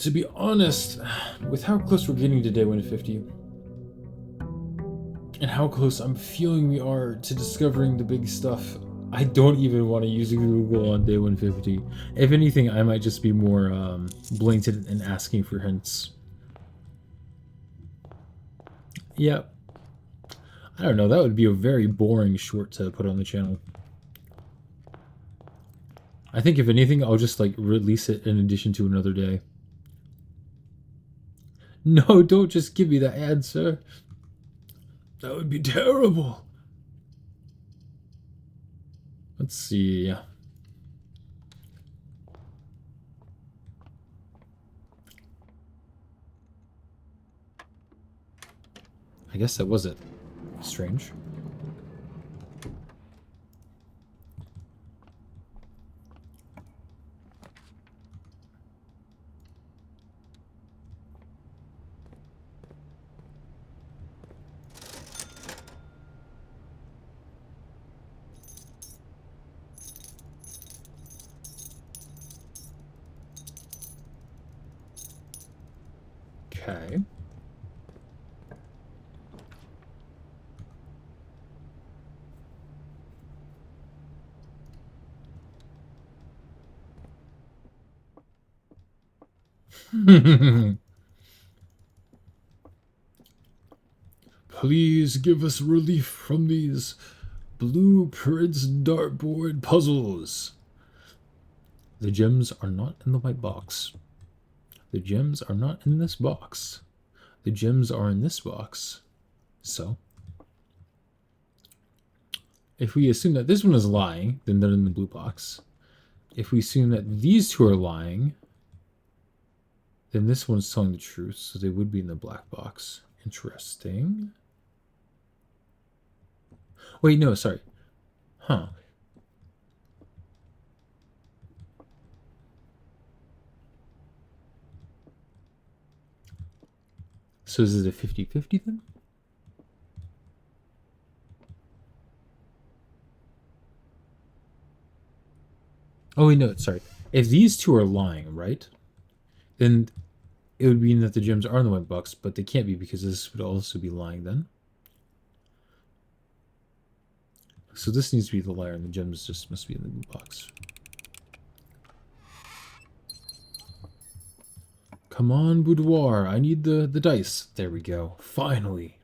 to be honest, with how close we're getting to day 150, and how close I'm feeling we are to discovering the big stuff, I don't even want to use Google on day 150. If anything, I might just be more blatant and asking for hints. Yep. I don't know, that would be a very boring short to put on the channel. I think if anything, I'll just like release it in addition to another day. No, don't just give me the answer. That would be terrible. Let's see. I guess that was it. Strange. Okay. Please give us relief from these blueprints dartboard puzzles. The gems are not in the white box. The gems are not in this box. The gems are in this box. So, if we assume that this one is lying, then they're in the blue box. If we assume that these two are lying, then this one's telling the truth, so they would be in the black box. Interesting. Wait, no, sorry. Huh. So is it a 50-50 then? Oh, wait, no, sorry. If these two are lying, right? Then it would mean that the gems are in the white box, but they can't be because this would also be lying then. So this needs to be the liar, and the gems just must be in the blue box. Come on, boudoir. I need the dice. There we go. Finally.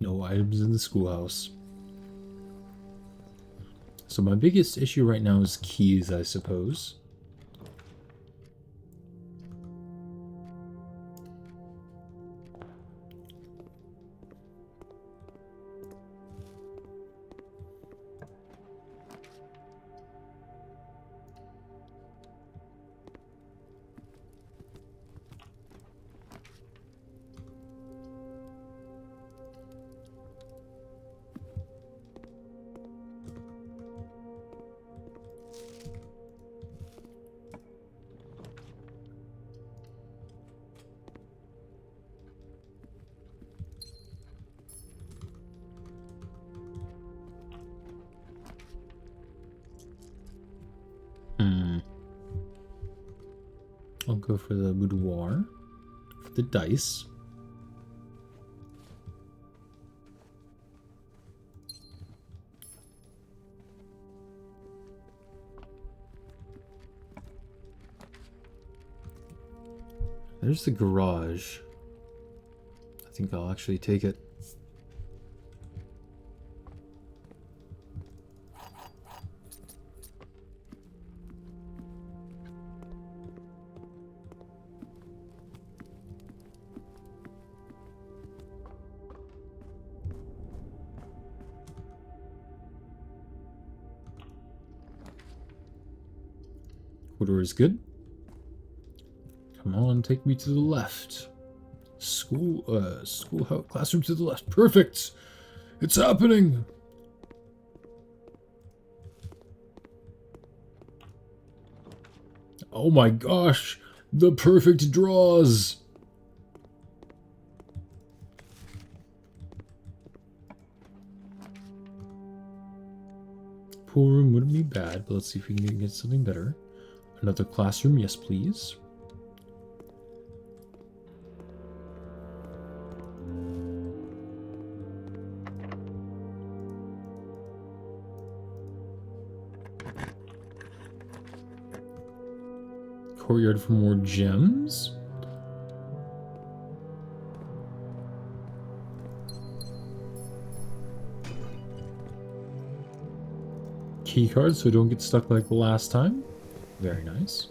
No items in the schoolhouse. So my biggest issue right now is keys, I suppose. I'll go for the boudoir, for the dice. There's the garage. I think I'll actually take it. Corridor is good. Come on, take me to the left. School classroom to the left. Perfect. It's happening. Oh my gosh, the perfect draws. Pool room wouldn't be bad, but let's see if we can get something better. Another classroom, yes please. Courtyard for more gems. Key card so we don't get stuck like the last time. Very nice.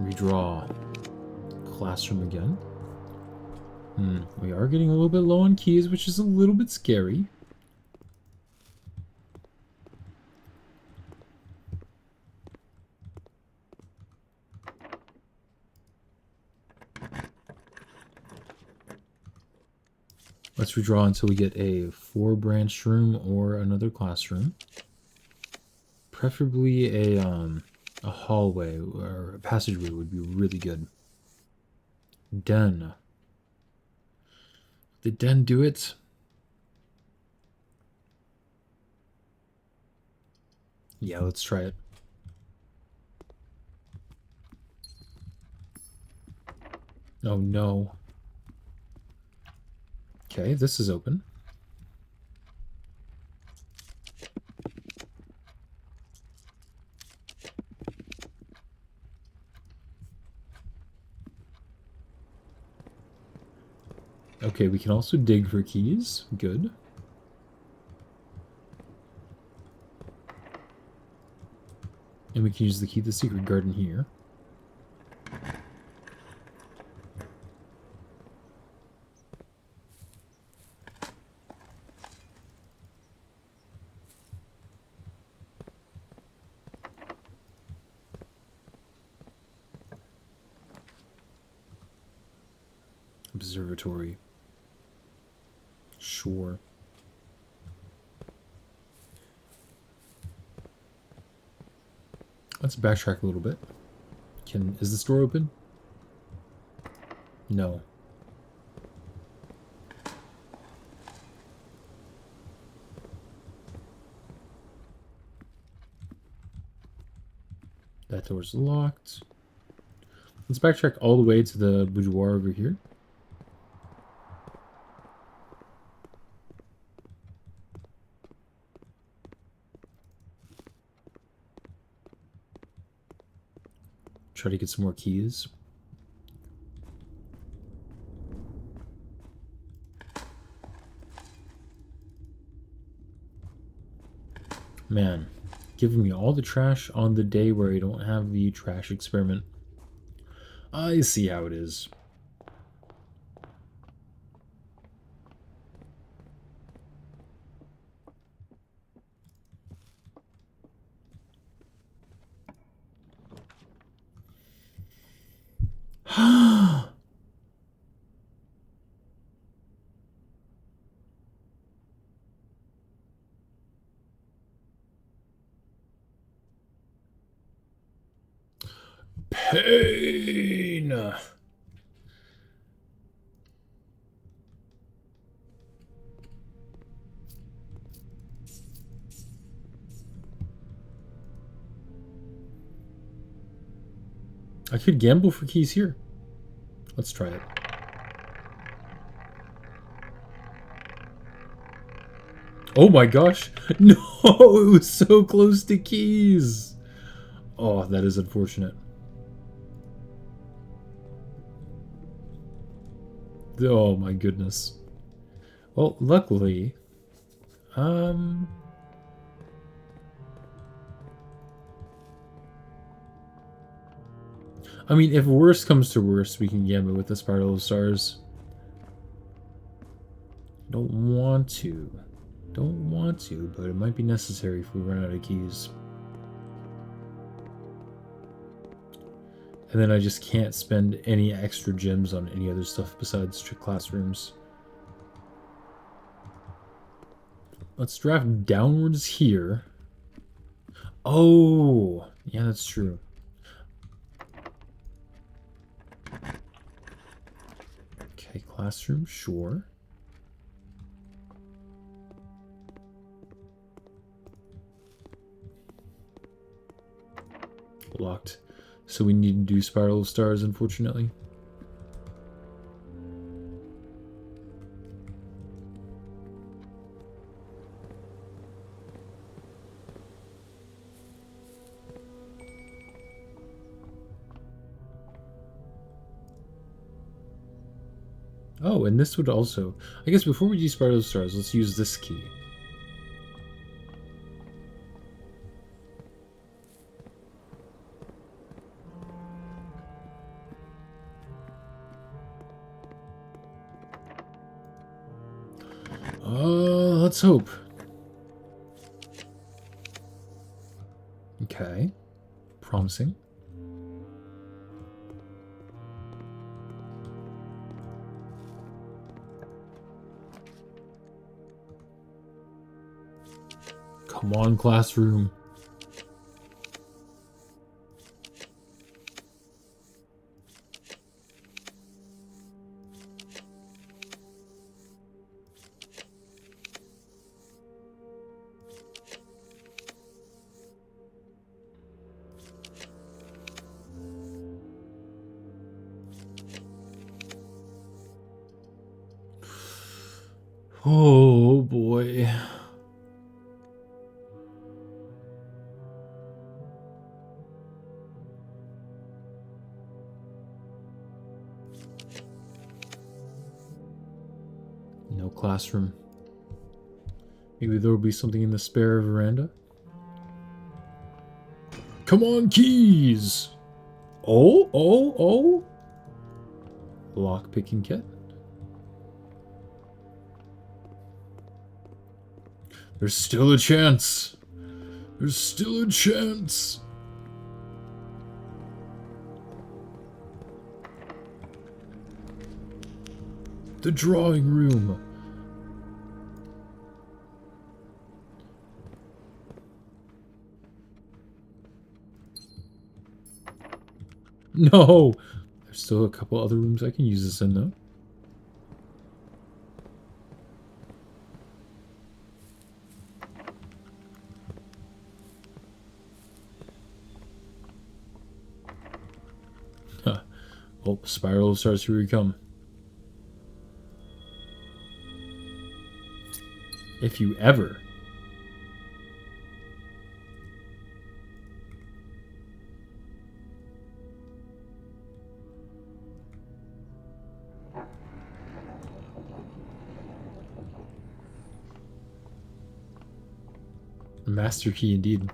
Redraw. Classroom again. We are getting a little bit low on keys, which is a little bit scary. Let's redraw until we get a 4-branch room or another classroom. Preferably a hallway or a passageway would be really good. Den. Did Den do it? Yeah, let's try it. Oh no. Okay, this is open. Okay, we can also dig for keys. Good. And we can use the key to the secret garden here. Observatory. Sure. Let's backtrack a little bit. Is this door open? No. That door's locked. Let's backtrack all the way to the boudoir over here. Try to get some more keys. Man, giving me all the trash on the day where I don't have the trash experiment. I see how it is. Pain! I could gamble for keys here. Let's try it. Oh my gosh! No! It was so close to keys! Oh, that is unfortunate. Oh my goodness. Well, luckily... I mean, if worst comes to worst, we can gamble with the Spiral of Stars. Don't want to. Don't want to, but it might be necessary if we run out of keys. And then I just can't spend any extra gems on any other stuff besides classrooms. Let's draft downwards here. Oh, yeah, that's true. Okay, classroom, sure. Locked. So we need to do Spiral of Stars, unfortunately. Oh, and this would also... I guess before we do Spiral of Stars, let's use this key. Let's hope. Okay. Promising. Come on, classroom. Oh boy. No classroom. Maybe there will be something in the spare veranda? Come on, keys! Oh! Lock-picking kit. There's still a chance. There's still a chance. The drawing room. No! There's still a couple other rooms I can use this in, though. Huh. Oh, Spiral starts to come. If you ever. Master key indeed.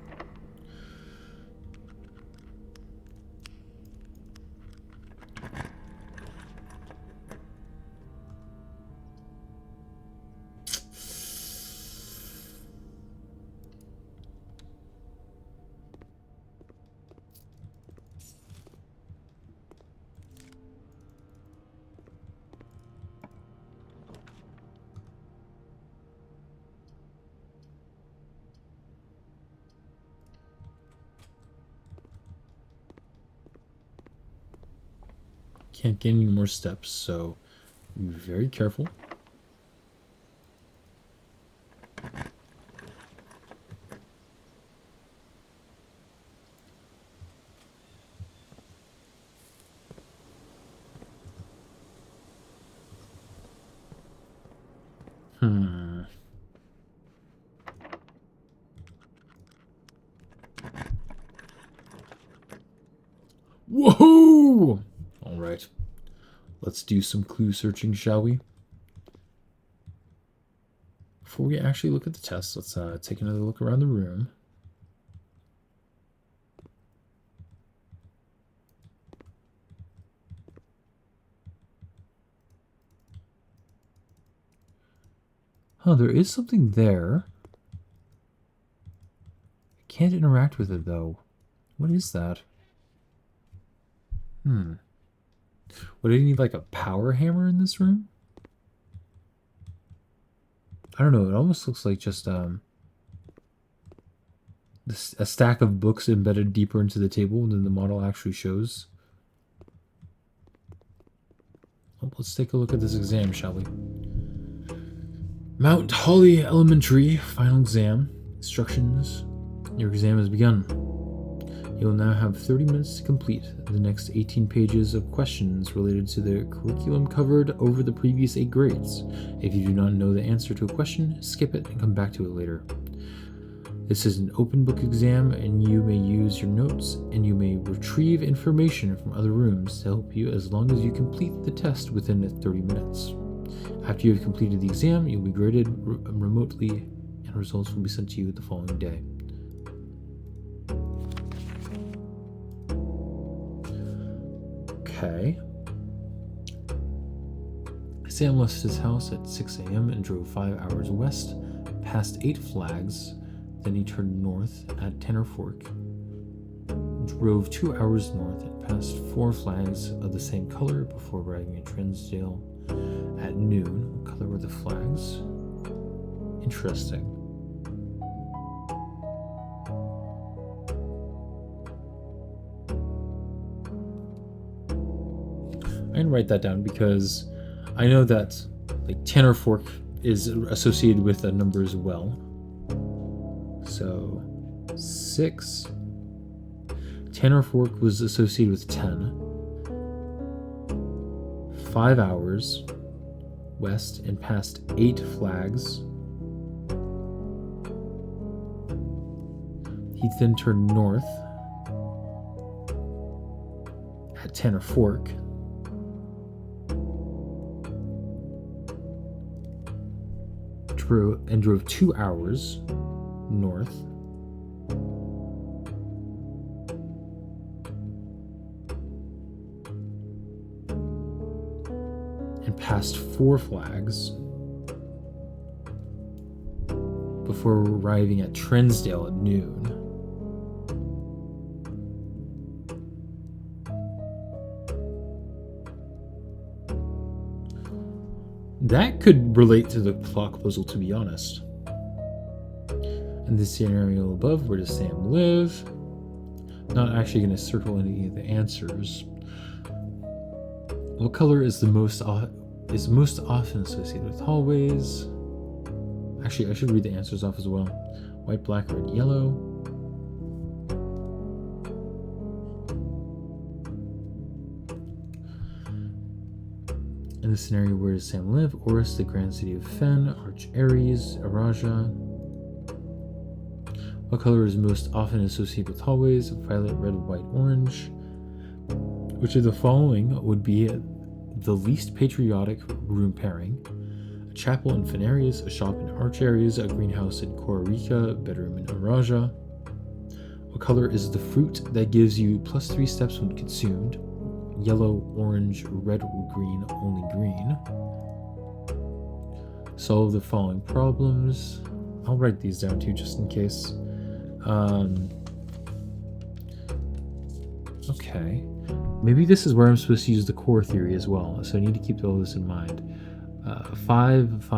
Can't get any more steps, so be very careful. Woohoo! Alright. Let's do some clue searching, shall we? Before we actually look at the test, let's take another look around the room. Huh, there is something there. I can't interact with it, though. What is that? Would I need like a power hammer in this room? I don't know. It almost looks like just a stack of books embedded deeper into the table than the model actually shows. Well, let's take a look at this exam, shall we? Mount Holly Elementary final exam. Instructions. Your exam has begun. You will now have 30 minutes to complete the next 18 pages of questions related to the curriculum covered over the previous 8 grades. If you do not know the answer to a question, skip it and come back to it later. This is an open book exam, and you may use your notes and you may retrieve information from other rooms to help you as long as you complete the test within 30 minutes. After you have completed the exam, you'll be graded remotely and results will be sent to you the following day. Okay. Sam left his house at 6 a.m. and drove 5 hours west, past 8 flags. Then he turned north at Tanner Fork, drove 2 hours north and passed 4 flags of the same color before arriving at Trinsdale at noon. What color were the flags? Interesting. I can write that down because I know that like Tanner Fork is associated with a number as well. So 6. Tanner Fork was associated with 10. 5 hours west and past 8 flags. He then turned north at Tanner Fork. Drove 2 hours north. And passed 4 flags before arriving at Trinsdale at noon. That could relate to the clock puzzle, to be honest. In this scenario above, where does Sam live? Not actually going to circle any of the answers. What color is most often associated with hallways? Actually, I should read the answers off as well. White, black, red, yellow. In the scenario, where does Sam live? Oris, the grand city of Fen, Arch Aries, Araja. What color is most often associated with hallways? Violet, red, white, orange. Which of the following would be the least patriotic room pairing? A chapel in Fenarius, a shop in Arch Aries, a greenhouse in Kororika, a bedroom in Araja. What color is the fruit that gives you +3 steps when consumed? Yellow, orange, red, green, only green. Solve the following problems. I'll write these down too, just in case. Okay. Maybe this is where I'm supposed to use the core theory as well, so I need to keep all this in mind. 5,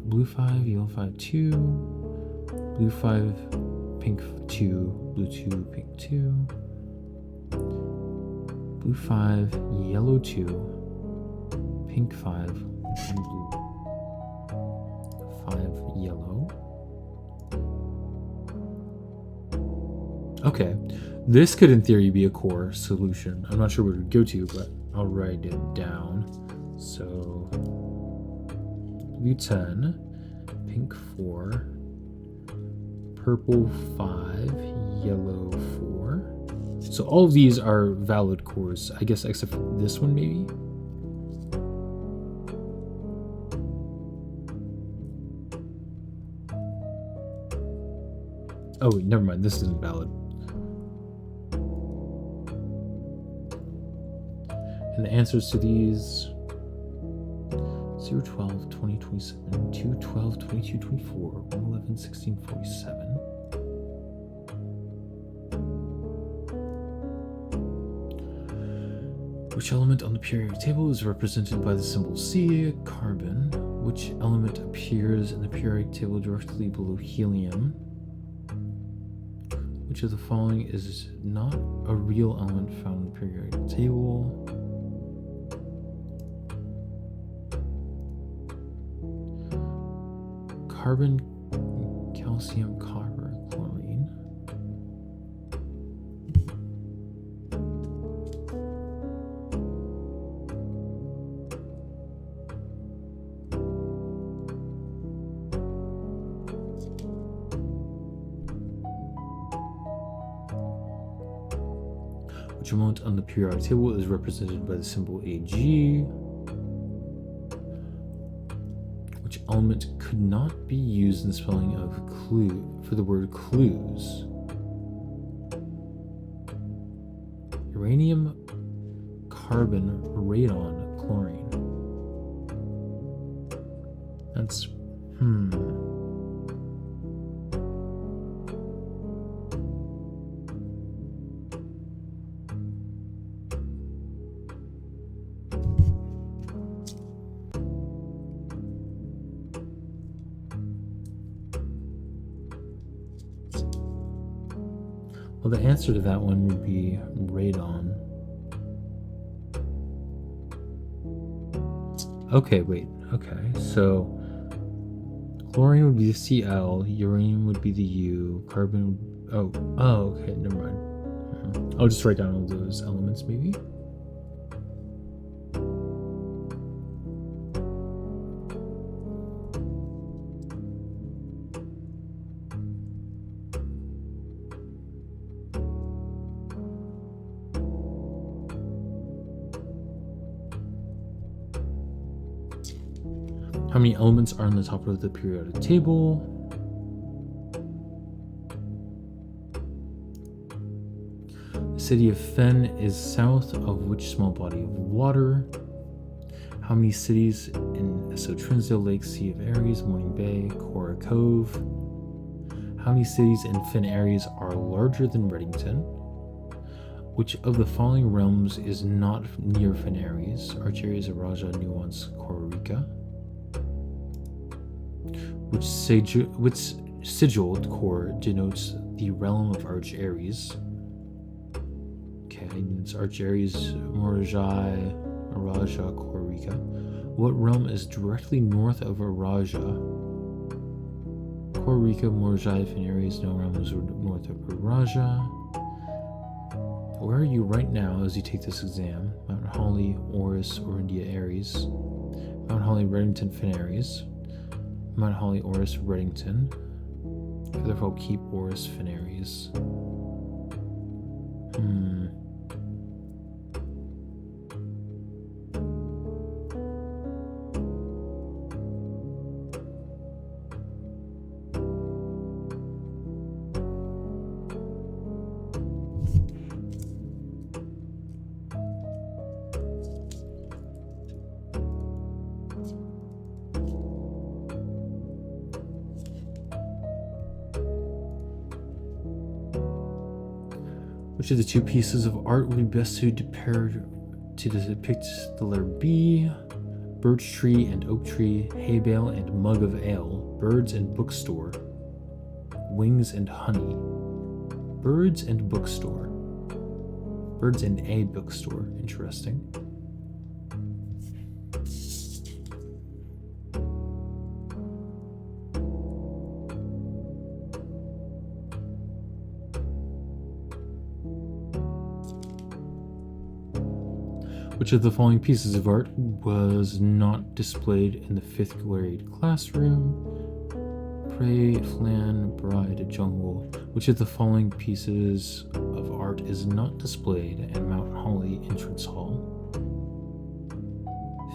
blue 5, yellow 5, 2, blue 5, pink 2, blue 2, pink 2, blue 5, yellow 2, pink 5, and blue 5, yellow. Okay, this could in theory be a core solution. I'm not sure where to go to, but I'll write it down. So, blue 10, pink 4, purple 5, yellow 4. So all of these are valid cores, I guess, except for this one maybe? Oh, wait, never mind, this isn't valid. And the answers to these 0, 12, 20, 27, 2, 12, 22, 24, 1, 11, 16, 47. Which element on the periodic table is represented by the symbol C, carbon? Which element appears in the periodic table directly below helium? Which of the following is not a real element found in the periodic table? Carbon, calcium, copper, chlorine. Which element on the periodic table is represented by the symbol Ag? Which element could not be used in the spelling of clue for the word clues? Uranium, carbon, radon, chlorine. That's well, the answer to that one would be radon. Okay, wait. Okay, so chlorine would be the Cl, uranium would be the U, carbon. Oh, okay, never mind. I'll just write down all those elements, maybe. How many elements are on the top of the periodic table? The city of Fen is south of which small body of water? How many cities in so Trinsdale Lake, Sea of Aries, Morning Bay, Cora Cove? How many cities in Fen Aries are larger than Reddington? Which of the following realms is not near Fen Aries? Archaeas, Araja, Nuance, Kororika? Which sigilled core denotes the realm of Arch Aries? Okay, it's Arch Aries, Morajai, Araja, Kororika. What realm is directly north of Araja? Kororika, Morajai, Fen Aries, no realms are north of Araja. Where are you right now as you take this exam? Mount Holly, Oris, Orindia, Aries. Mount Holly, Reddington, Fen Aries. Mount Holly, Oris, Reddington. Therefore, keep Oris, Fen Aries. Which of the two pieces of art would be best suited to depict the letter B? Birch tree and oak tree, hay bale and mug of ale, birds and bookstore, wings and honey. Birds and bookstore. Birds and a bookstore. Interesting. Which of the following pieces of art was not displayed in the 5th grade classroom? Prey, Flan, Bride, Jungle. Which of the following pieces of art is not displayed in Mount Holly Entrance Hall?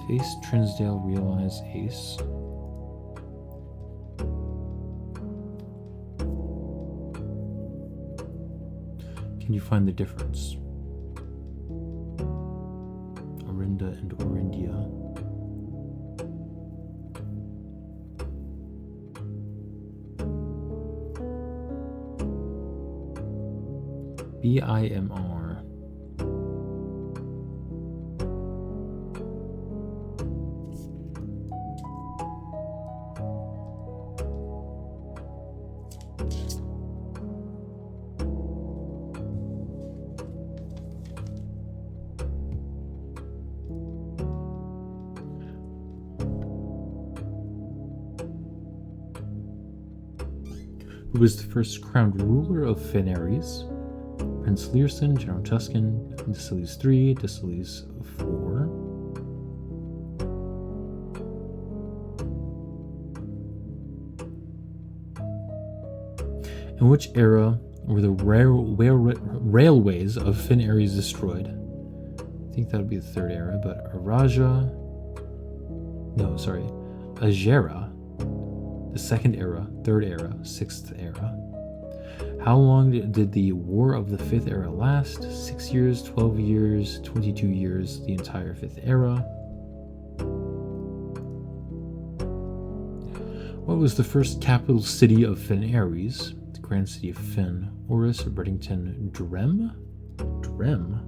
Face, Trinsdale, Realize, Ace. Can you find the difference? Orinda and Orindia. BIMR. Who was the first crowned ruler of Finn Ares? Prince Learson, General Tuscan, Deciles III, Deciles IV. In which era were the railways of Finn Ares destroyed? I think that would be the third era, but Agera, the second era, third era, sixth era. How long did the War of the Fifth Era last? 6 years, 12 years, 22 years, the entire Fifth Era. What was the first capital city of Finn Ares? The grand city of Finn, Oris, Bredington, Drem? Drem?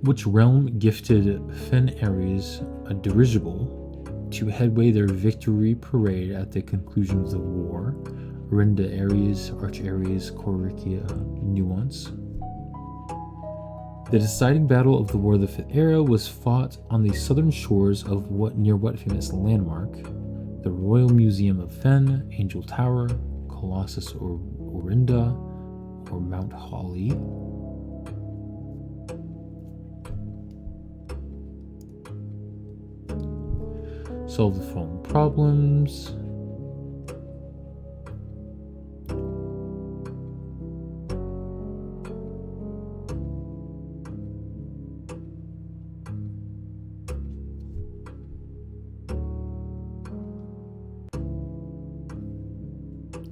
Which realm gifted Finn Ares a dirigible to headway their victory parade at the conclusion of the war? Orinda Ares, Arch Ares, Coricia Nuance. The deciding battle of the War of the Fifth Era was fought on the southern shores of near what famous landmark? The Royal Museum of Fenn, Angel Tower, Colossus or Orinda, or Mount Holly. Solve the following problems.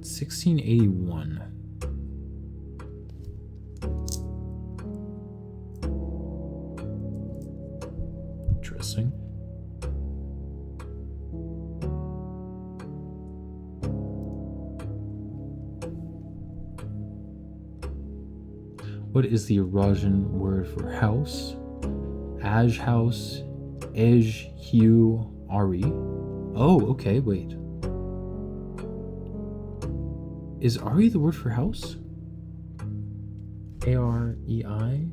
$1681. Interesting. What is the Eurasian word for house? Aj house, Ej, Hugh, Ari. Oh, okay, wait. Is Ari the word for house? A-R-E-I?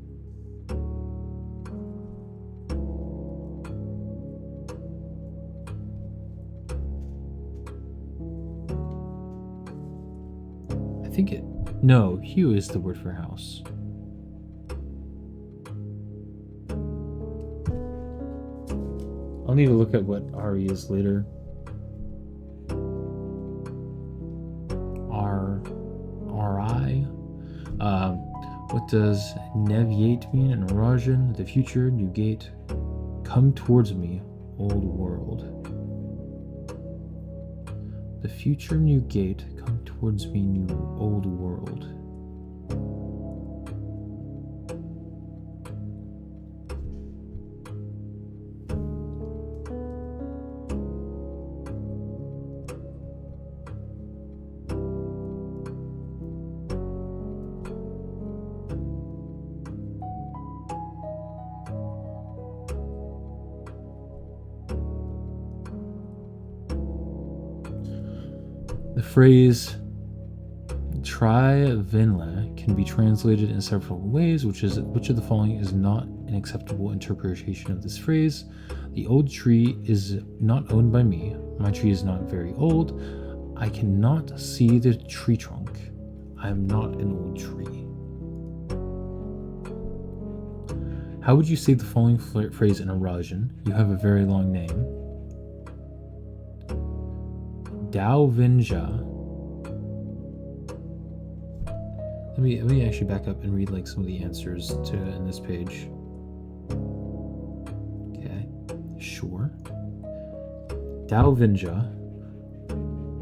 I think it... No, Hugh is the word for house. I'll need to look at what Ari is later. R-I. What does Neviate mean in Eurasian? The future, new gate. Come towards me, old world. The future, new gate. Come towards me, new old world. The phrase "Try Vinla" can be translated in several ways. Which of the following is not an acceptable interpretation of this phrase? The old tree is not owned by me. My tree is not very old. I cannot see the tree trunk. I am not an old tree. How would you say the following phrase in Eurasian? You have a very long name. Dalvinja. Let me actually back up and read like some of the answers to in this page. Okay, sure. Dalvinja.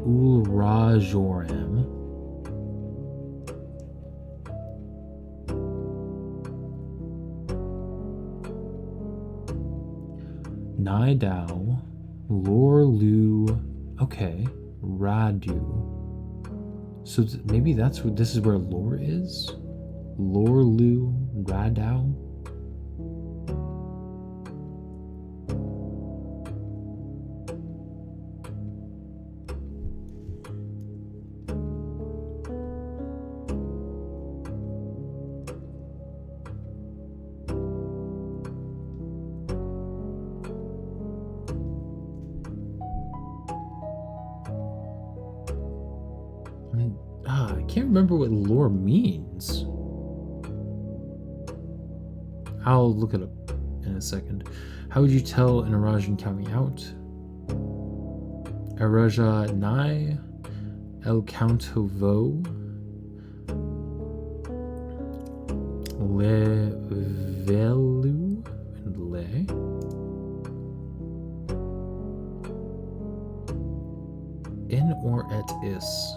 Ulrajoram. Nidao. Lorlu. Okay. Radu. So maybe that's what this is where lore is? Lorlu Radau? I can't remember what lore means. I'll look it up in a second. How would you tell an Arajan counting out? Araja Nai El Counto Vo Le Velu and Le In or et is.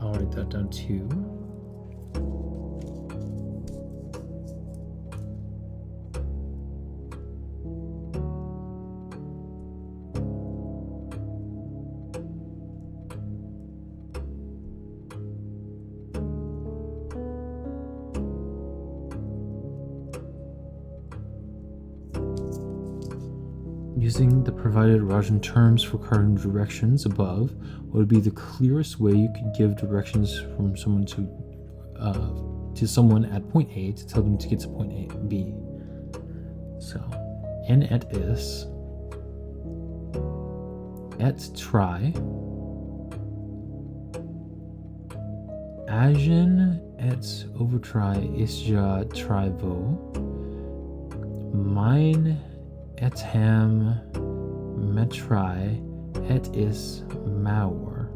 I'll write that down too. Using the provided Rajan terms for cardinal directions above, what would be the clearest way you could give directions from someone to someone at point A to tell them to get to point A, B? So, en et is, et try, agen et overtry isja trivo, mine et ham metri et is maur.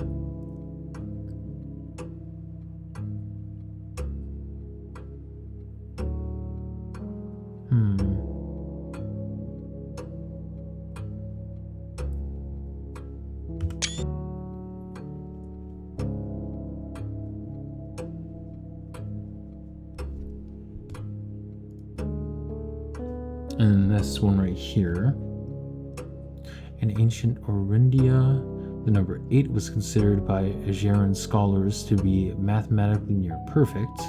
And this one right here. In ancient Orindia, the number 8 was considered by Aegeran scholars to be mathematically near perfect,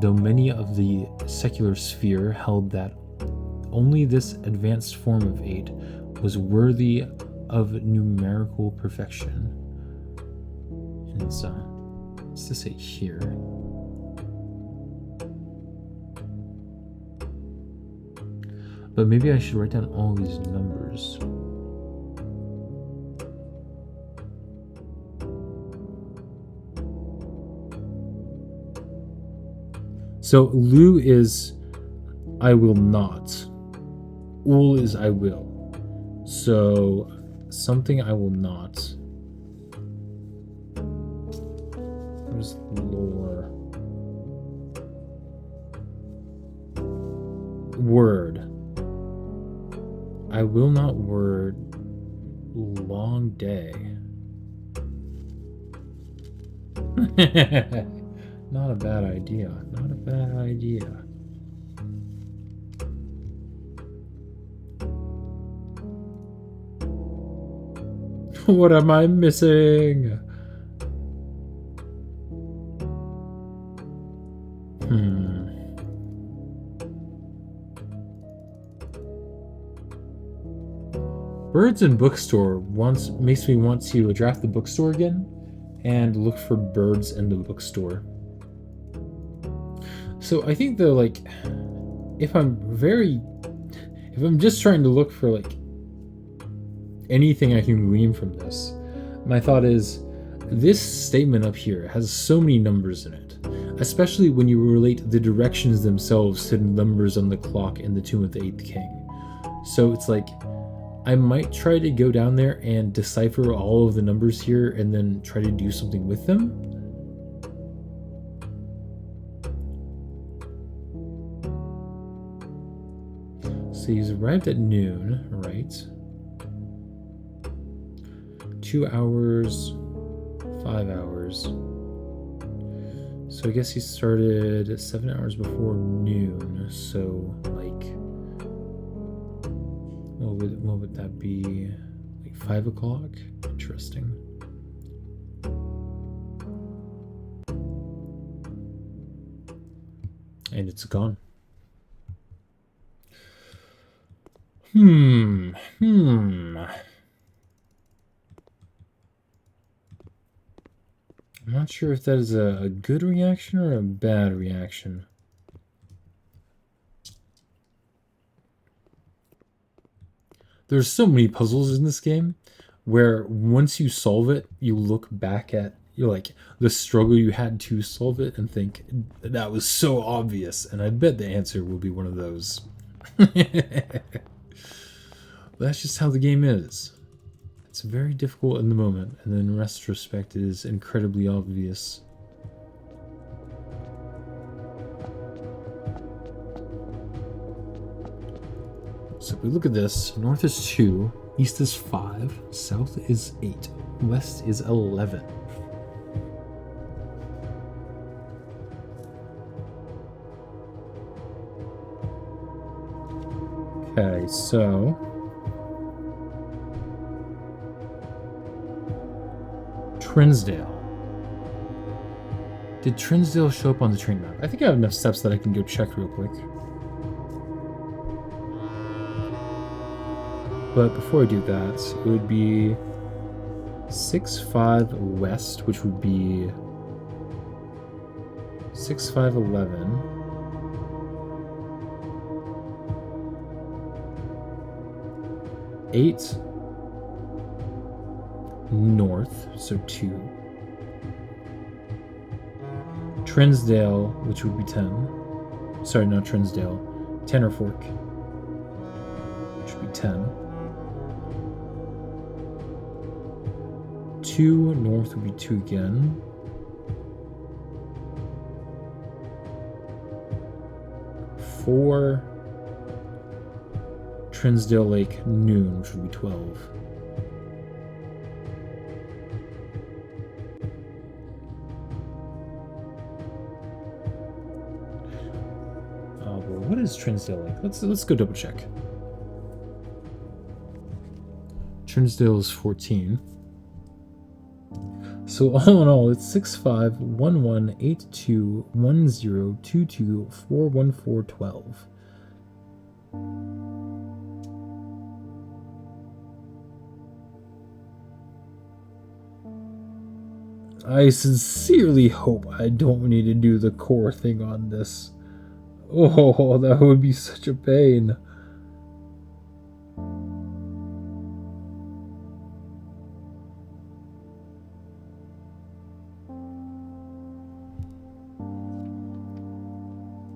though many of the secular sphere held that only this advanced form of 8 was worthy of numerical perfection. And what's this 8 here? But maybe I should write down all these numbers. So Lu is I will not. Ul is I will. So something I will not. Where's lore? Word. I will not word long day. Not a bad idea. Not a bad idea. What am I missing? Birds in Bookstore makes me want to draft the bookstore again and look for birds in the bookstore. So I think though, like, if I'm just trying to look for like anything I can glean from this, my thought is this statement up here has so many numbers in it, especially when you relate the directions themselves to the numbers on the clock in the Tomb of the Eighth King. So it's like, I might try to go down there and decipher all of the numbers here and then try to do something with them. So he's arrived at noon, right? 2 hours, 5 hours. So I guess he started 7 hours before noon. So like, what would that be? Like 5 o'clock? Interesting. And it's gone. I'm not sure if that is a good reaction or a bad reaction. There's so many puzzles in this game, where once you solve it, you look back at the struggle you had to solve it and think that was so obvious. And I bet the answer will be one of those. That's just how the game is. It's very difficult in the moment, and then in retrospect it is incredibly obvious. So if we look at this, north is 2, east is 5, south is 8, west is 11. Okay, so Trinsdale. Did Trinsdale show up on the train map? I think I have enough steps that I can go check real quick. But before I do that, it would be 6-5 west, which would be 6-5-11. Eight north, so 2. Trinsdale, which would be 10. Sorry, not Trinsdale. Tanner Fork, which would be 10. 2 north would be 2 again. 4 Trinsdale Lake noon, which would be 12. What is Trinsdale Lake? Let's go double check. Trinsdale is 14. So all in all, it's 6-5-11-82-10-22-414-12. I sincerely hope I don't need to do the core thing on this. Oh, that would be such a pain.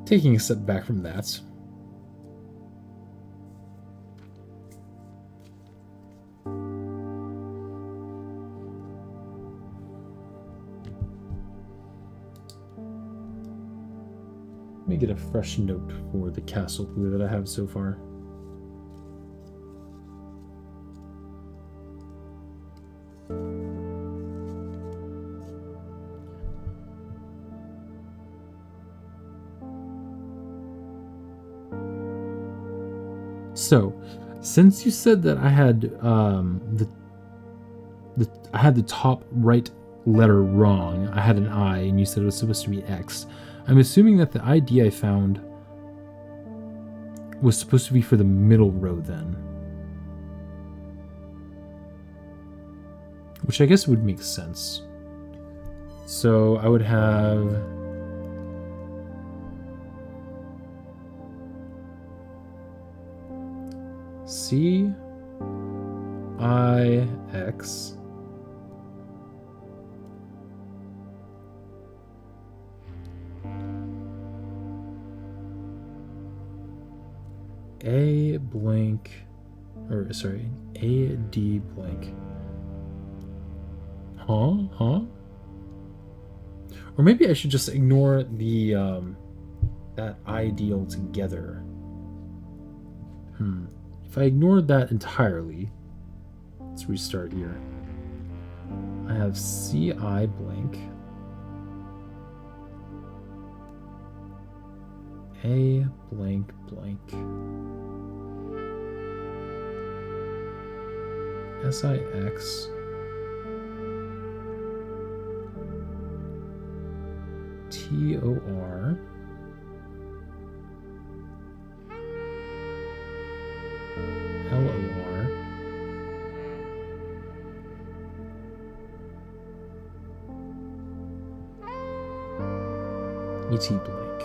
Taking a step back from that. Let me get a fresh note for the castle clue that I have so far. So, since you said that I had the top right letter wrong, I had an I, and you said it was supposed to be X. I'm assuming that the ID I found was supposed to be for the middle row then. Which I guess would make sense. So I would have... C-I-X... A blank, or sorry, A D blank. Huh? Or maybe I should just ignore the that ID altogether. If I ignored that entirely, let's restart here. I have CI blank. A blank blank. SIX TOR LOR ET blank.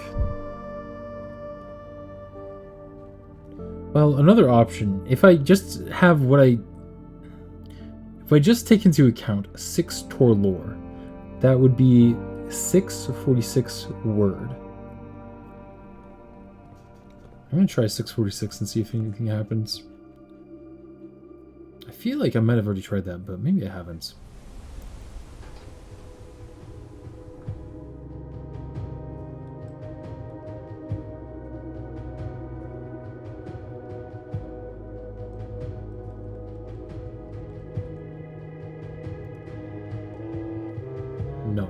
Well, another option, if I just have what I... if I just take into account 6 Tor lore, that would be 646 word. I'm gonna try 646 and see if anything happens. I feel like I might have already tried that, but maybe I haven't. No.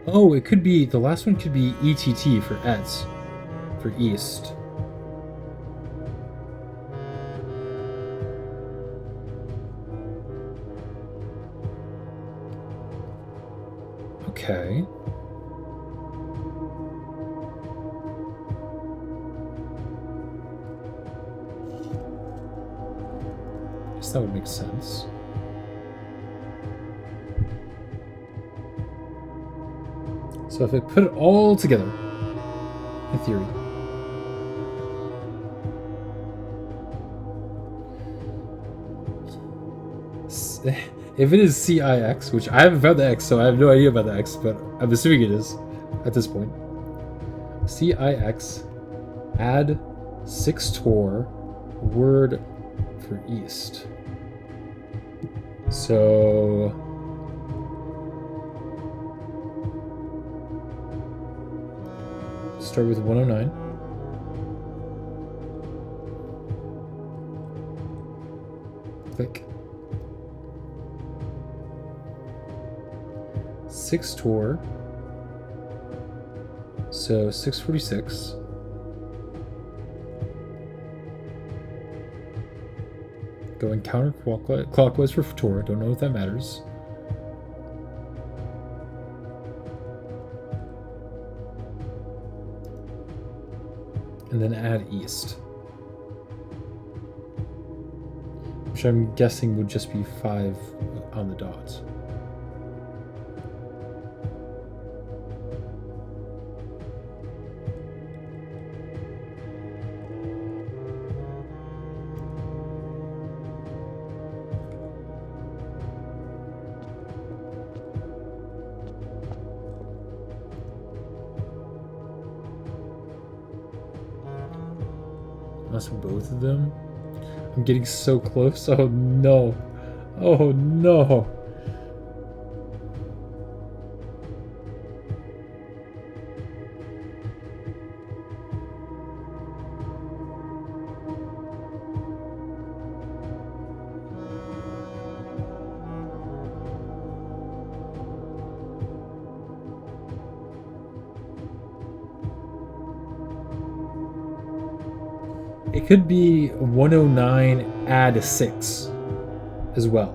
Oh, it could be, the last one could be ETT for ETS, for East. Okay. Guess that would make sense. So if I put it all together, in theory, if it is CIX, which I haven't found the X, so I have no idea about the X, but I'm assuming it is at this point. CIX, add 6 Tor, word for East. So start with 109. Click. 6 Tor. So 646. Going counterclockwise for Tor. Don't know if that matters. And then add East. Which I'm guessing would just be 5 on the dot. Unless both of them? I'm getting so close. Oh no. Oh no. It could be 109 add 6 as well.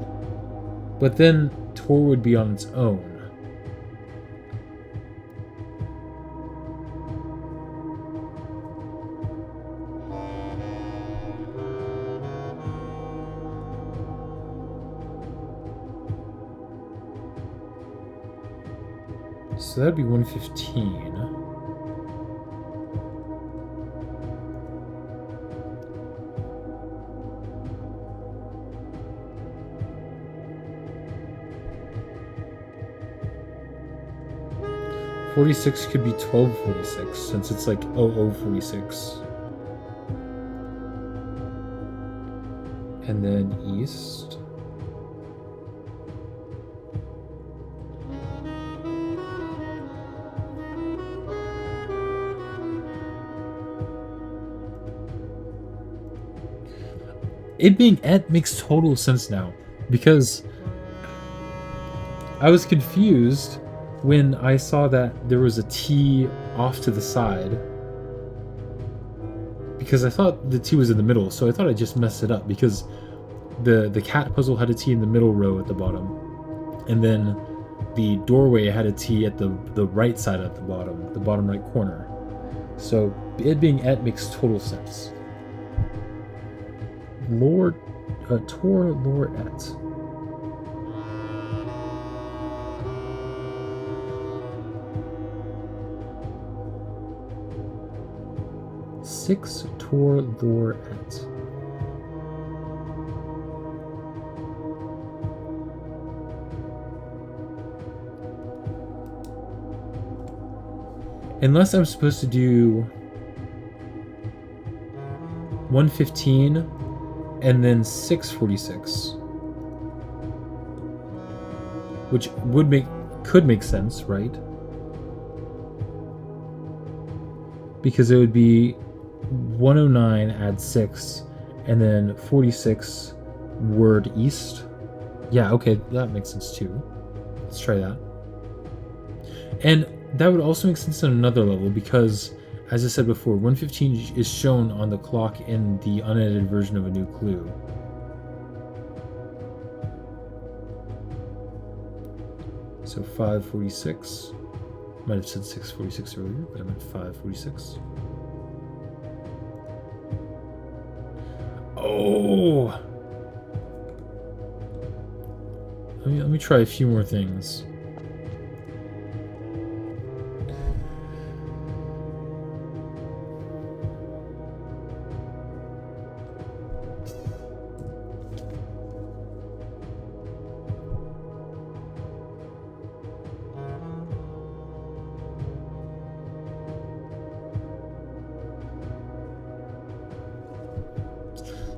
But then Tor would be on its own. So that'd be 115. .46 could be 1246 since it's like 0046. And then East. It being Et makes total sense now, because I was confused when I saw that there was a T off to the side, because I thought the T was in the middle, so I thought I just messed it up, because the cat puzzle had a T in the middle row at the bottom, and then the doorway had a T at the right side at the bottom right corner. So it being Et makes total sense. Tor Lore Et. Six Tor Lore Et. Unless I'm supposed to do 1:15 and then 6:46. Which could make sense, right? Because it would be 109 add 6 and then 46 word east. Yeah, okay, that makes sense too. Let's try that. And that would also make sense on another level because, as I said before, 1:15 is shown on the clock in the unedited version of A New Clue. So 5:46. Might have said 6:46 earlier, but I meant 5:46. Oh! Let me try a few more things.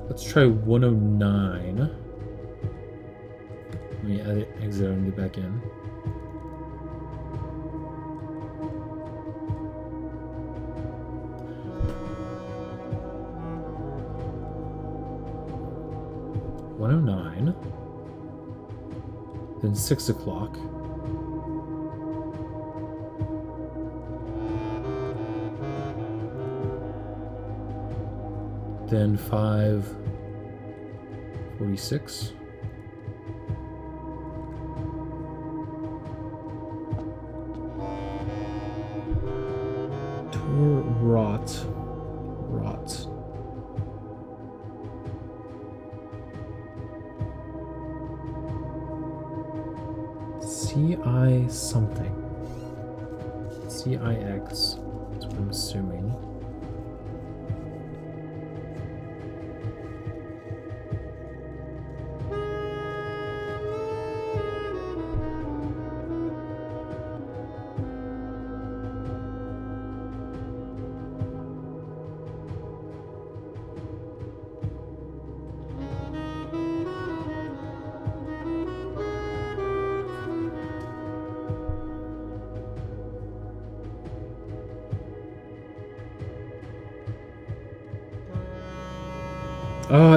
Let's try 109. Let me exit out and get back in. $109. Then 6 o'clock. Then 5:46. Rot. CI something. CIX. That's what I'm assuming.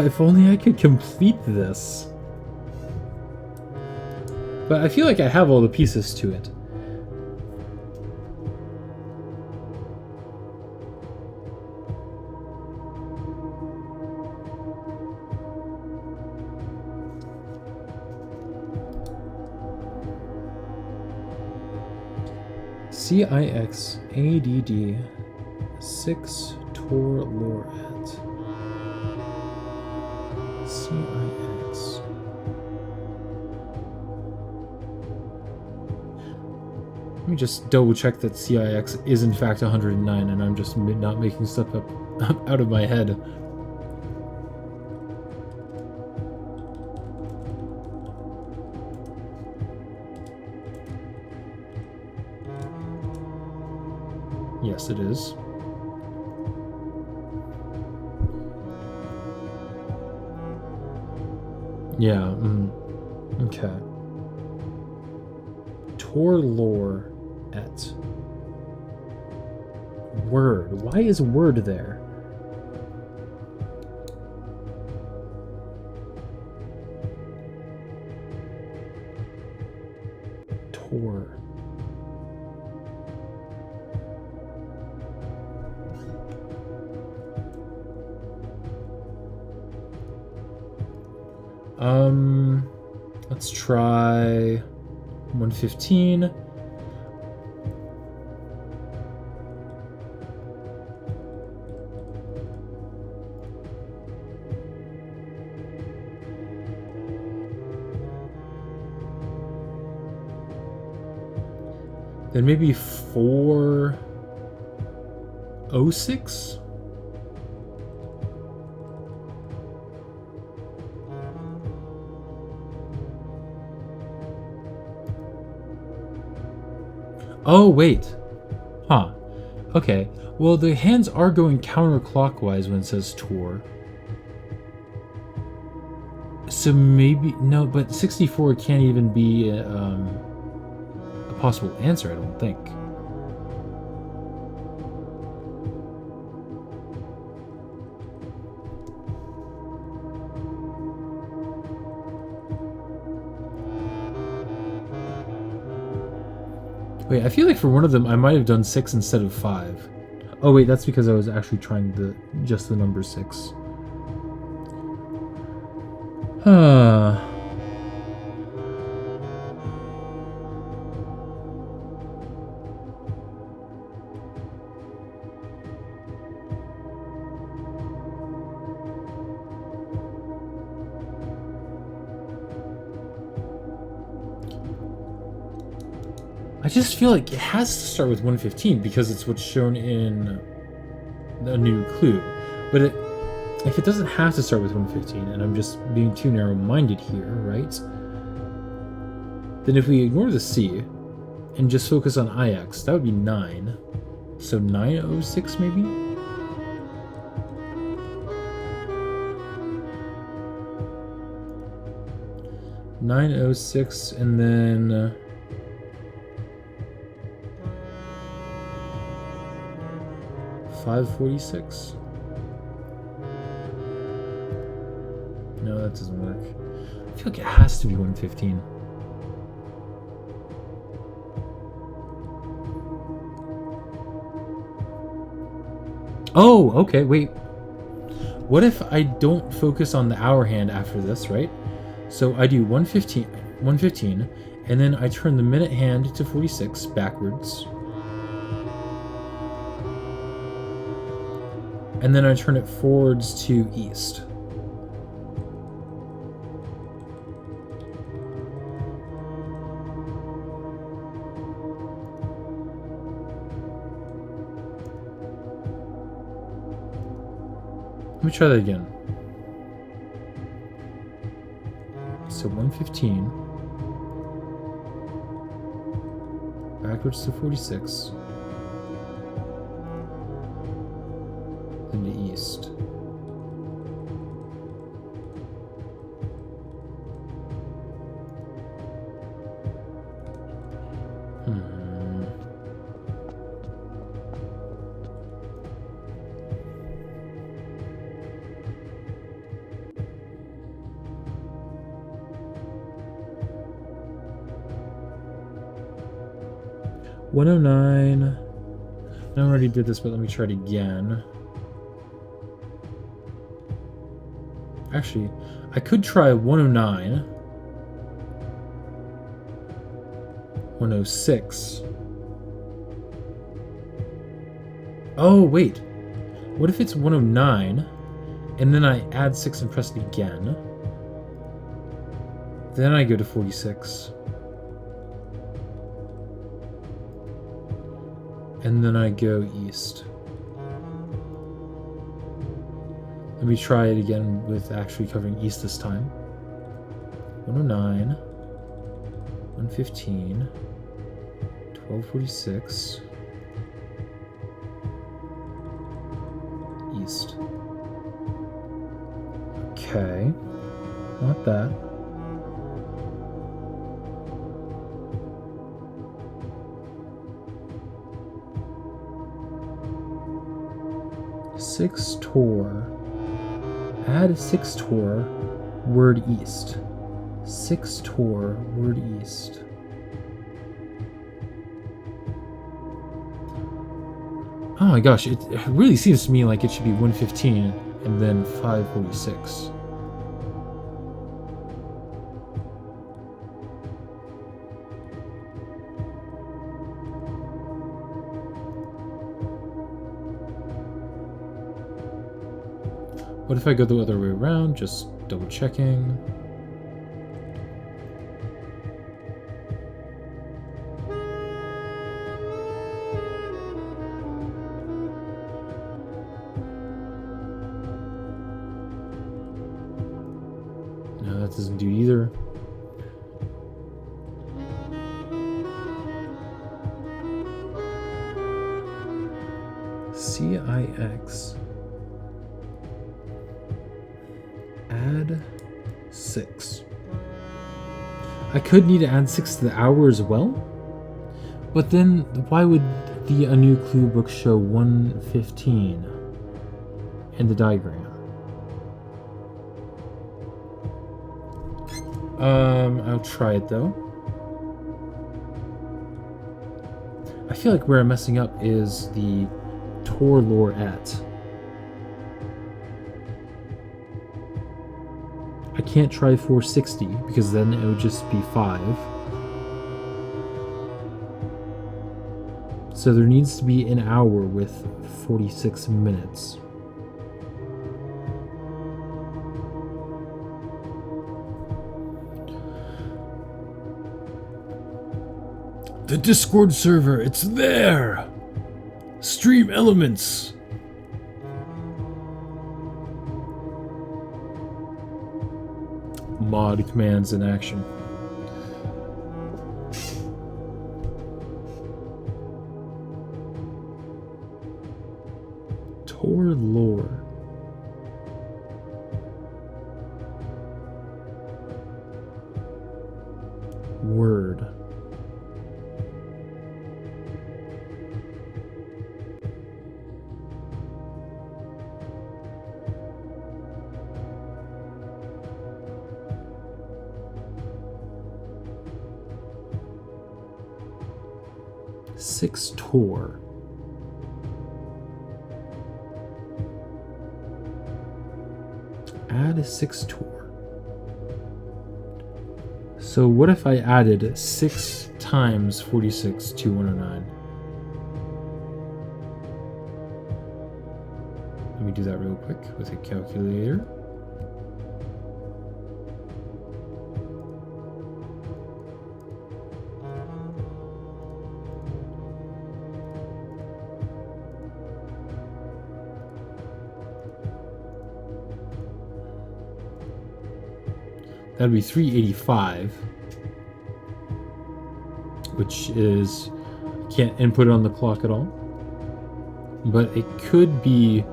If only I could complete this. But I feel like I have all the pieces to it. CIX ADD 6 Tor Loret. CIX. Let me just double check that CIX is in fact 109 and I'm just not making stuff up out of my head. Yes, it is. Yeah, okay. Tor lore et. Word. Why is word there? Tor. Let's try 1:15. Then maybe 4:06? Oh, wait. Huh. Okay, well, the hands are going counterclockwise when it says tour. So maybe... No, but 64 can't even be a possible answer, I don't think. Wait, I feel like for one of them, I might have done 6 instead of 5. Oh wait, that's because I was actually trying just the number 6. I just feel like it has to start with 115 because it's what's shown in a new clue. But if it doesn't have to start with 115, and I'm just being too narrow-minded here, right? Then if we ignore the C and just focus on IX, that would be 9. So 906 maybe? $906 and then 546. No, that doesn't work. I feel like it has to be 115. Oh, okay, wait. What if I don't focus on the hour hand after this, right? So I do 115, and then I turn the minute hand to 46 backwards. And then I turn it forwards to east. Let me try that again. So 115, backwards to 46, then to east. $109. I already did this, but let me try it again. Actually, I could try 109. 106. Oh, wait. What if it's 109, and then I add 6 and press it again? Then I go to 46. And then I go east. Let me try it again with actually covering east this time. 109, 115, 1246, east. Okay, not that. Six tour. Add 6 tour, word east. 6 tour, word east. Oh my gosh, it really seems to me like it should be 115 and then 546. What if I go the other way around? Just double checking. No, that doesn't do either. CIX. Add 6. I could need to add 6 to the hour as well, but then why would a new clue book show 1:15 in the diagram? I'll try it though. I feel like where I'm messing up is the Tor Lorette. I can't try 460 because then it would just be 5. So there needs to be an hour with 46 minutes. The Discord server, it's there! Stream Elements! Mod commands in action. Tor lore. Word. Six Tor. Add a 6 Tor. So what if I added 6 times 46 to 109? Let me do that real quick with a calculator. That'd be 385, which is, can't input it on the clock at all, but it could be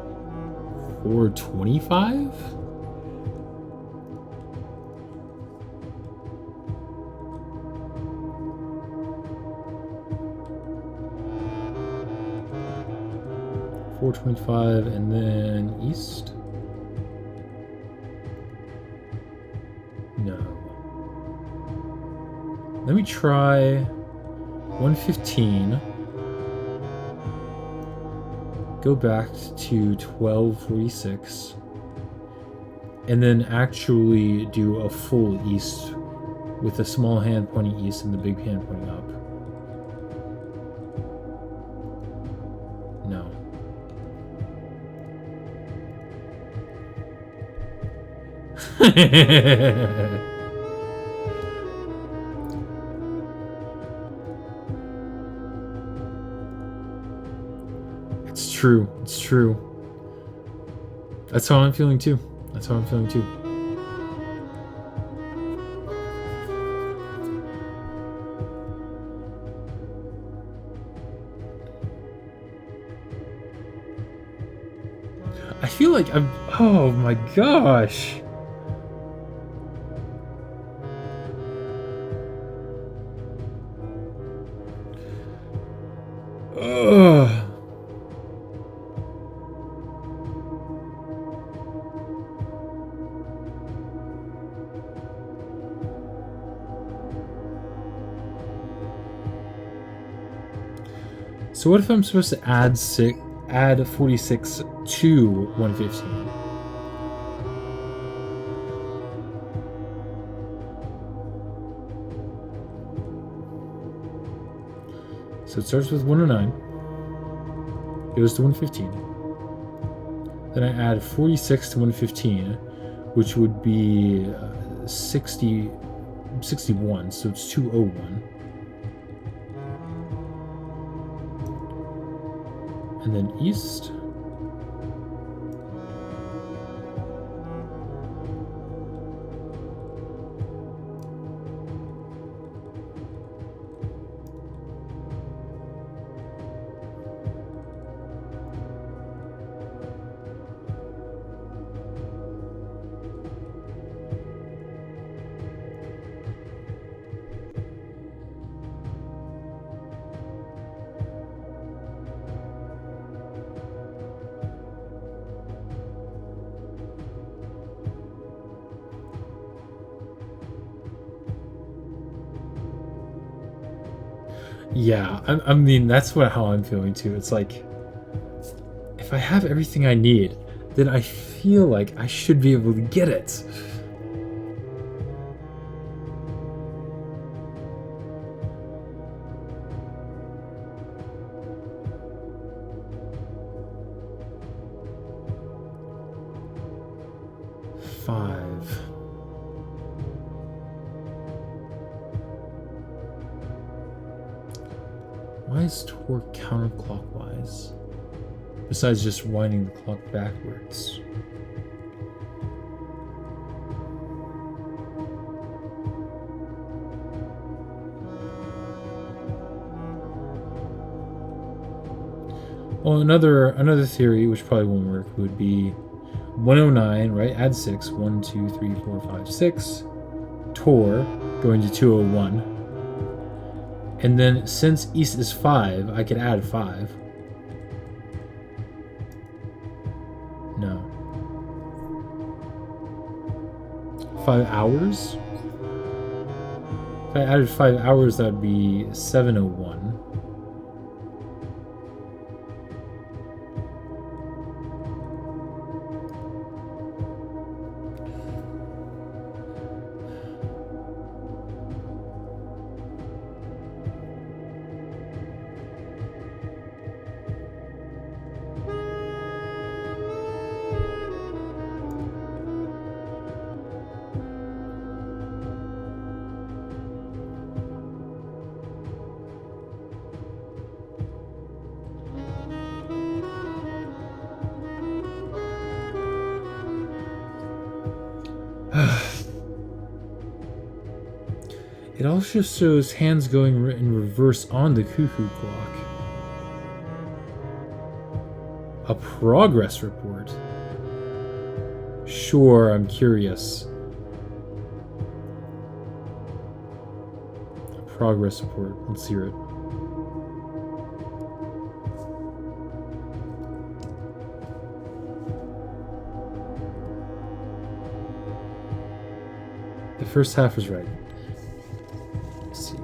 425? .425 and then east. No. Let me try 115. Go back to 1246. And then actually do a full east with the small hand pointing east and the big hand pointing up. No. It's true. It's true. That's how I'm feeling too. That's how I'm feeling too. I feel like I'm... Oh my gosh. Ugh. So what if I'm supposed to add 46 to 115? So it starts with 109, goes to 115. Then I add 46 to 115, which would be 61, so it's 201. And then east. Yeah, I mean, that's how I'm feeling too. It's like, if I have everything I need, then I feel like I should be able to get it. Five. Why is torque counterclockwise? Besides just winding the clock backwards. Well, another theory, which probably won't work, would be 109, right? Add 6. 1, 2, 3, 4, 5, 6. Tor going to 201. And then since east is 5, I could add 5. No. 5 hours? If I added 5 hours, that would be 701. It also shows hands going in reverse on the cuckoo clock. A progress report. Sure, I'm curious. A progress report. Let's hear it. The first half is right. Let's see.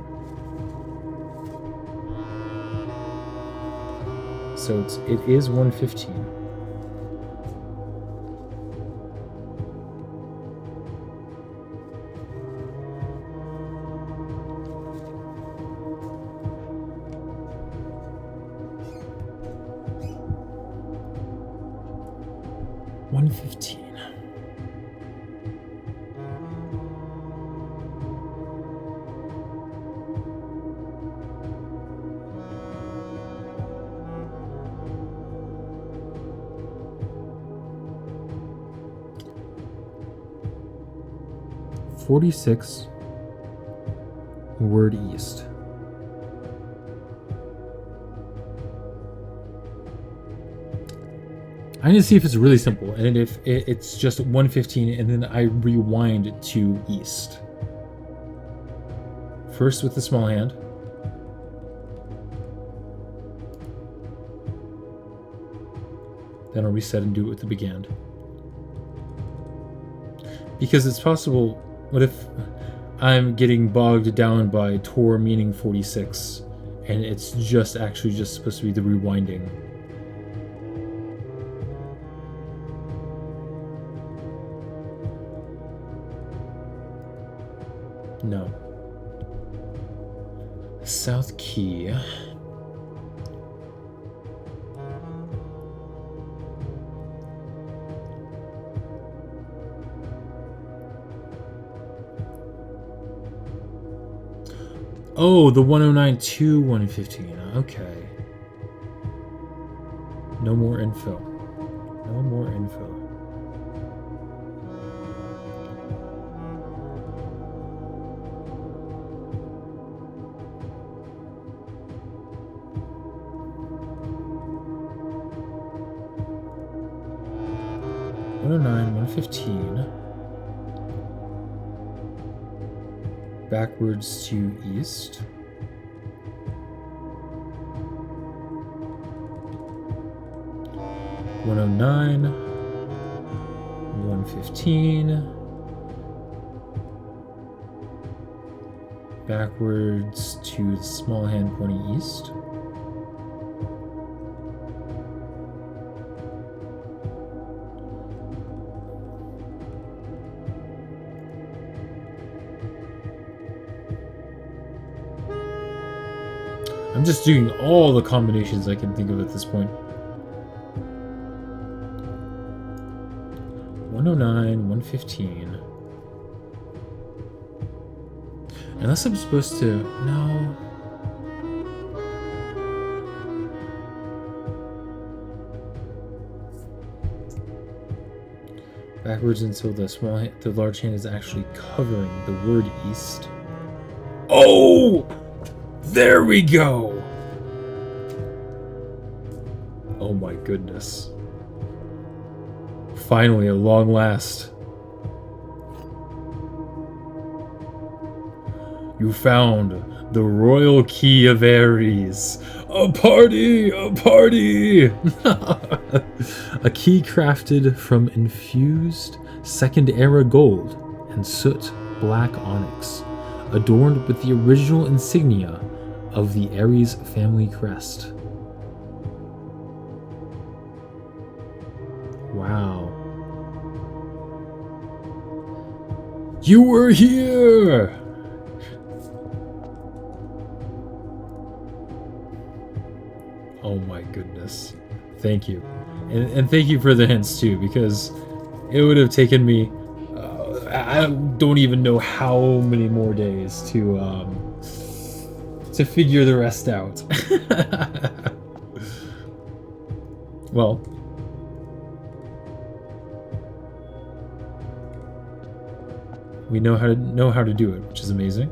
So it is 1:15. $46 word east. I need to see if it's really simple, and if it's just 1:15, and then I rewind to east. First with the small hand. Then I'll reset and do it with the big hand. Because it's possible, what if I'm getting bogged down by Tor meaning 46, and it's just actually just supposed to be the rewinding? No. South Key. Oh, the 109 to 115. Okay. No more info. No more info. $109, $115. Backwards to east. $109, $115, backwards to the small hand pointing east. I'm just doing all the combinations I can think of at this point. 109, 115. Unless I'm supposed to... No. Backwards until the large hand is actually covering the word east. Oh! There we go! Oh my goodness. Finally, at long last. You found the royal key of Ares. A party! A party! A key crafted from infused Second Era gold and soot black onyx, adorned with the original insignia of the Ares family crest. Wow. You were here! Oh my goodness. Thank you. And thank you for the hints too, because it would have taken me I don't even know how many more days to figure the rest out. Well, we know how to do it, which is amazing.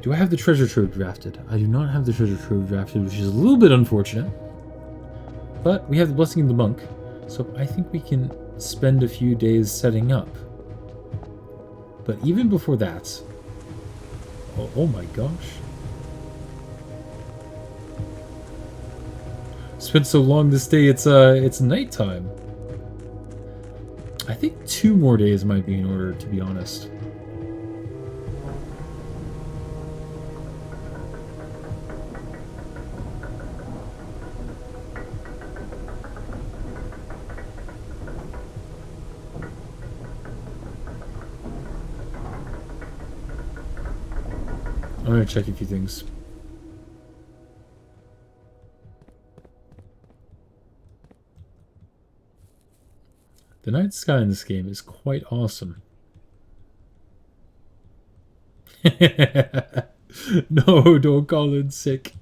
Do I have the treasure trove drafted? I do not have the treasure trove drafted, which is a little bit unfortunate. But we have the Blessing of the Monk, so I think we can spend a few days setting up. But even before that... Oh my gosh. It's been so long this day, it's nighttime. I think 2 more days might be in order, to be honest. I'm gonna check a few things. The night sky in this game is quite awesome. No, don't call in sick.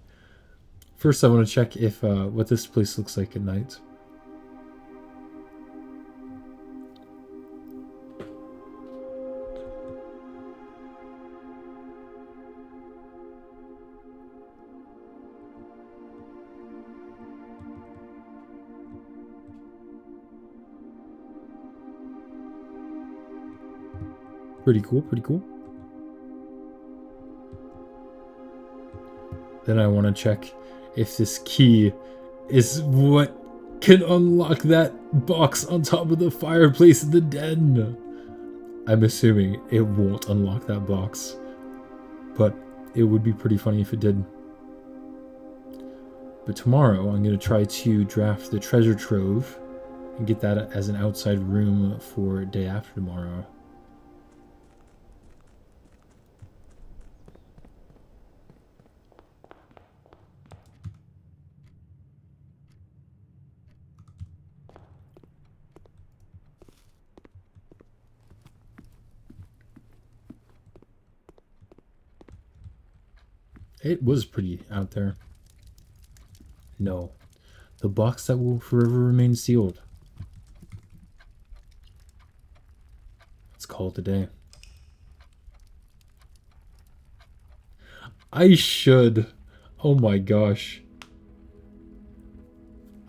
First, I want to check if what this place looks like at night. Pretty cool, pretty cool. Then I want to check if this key is what can unlock that box on top of the fireplace in the den. I'm assuming it won't unlock that box, but it would be pretty funny if it did. But tomorrow I'm going to try to draft the treasure trove and get that as an outside room for day after tomorrow. It was pretty out there. No. The box that will forever remain sealed. Let's call it a day. I should. Oh my gosh.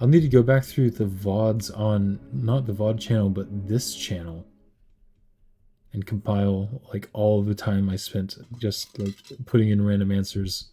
I'll need to go back through the VODs on, not the VOD channel, but this channel. And compile like all of the time I spent just like putting in random answers.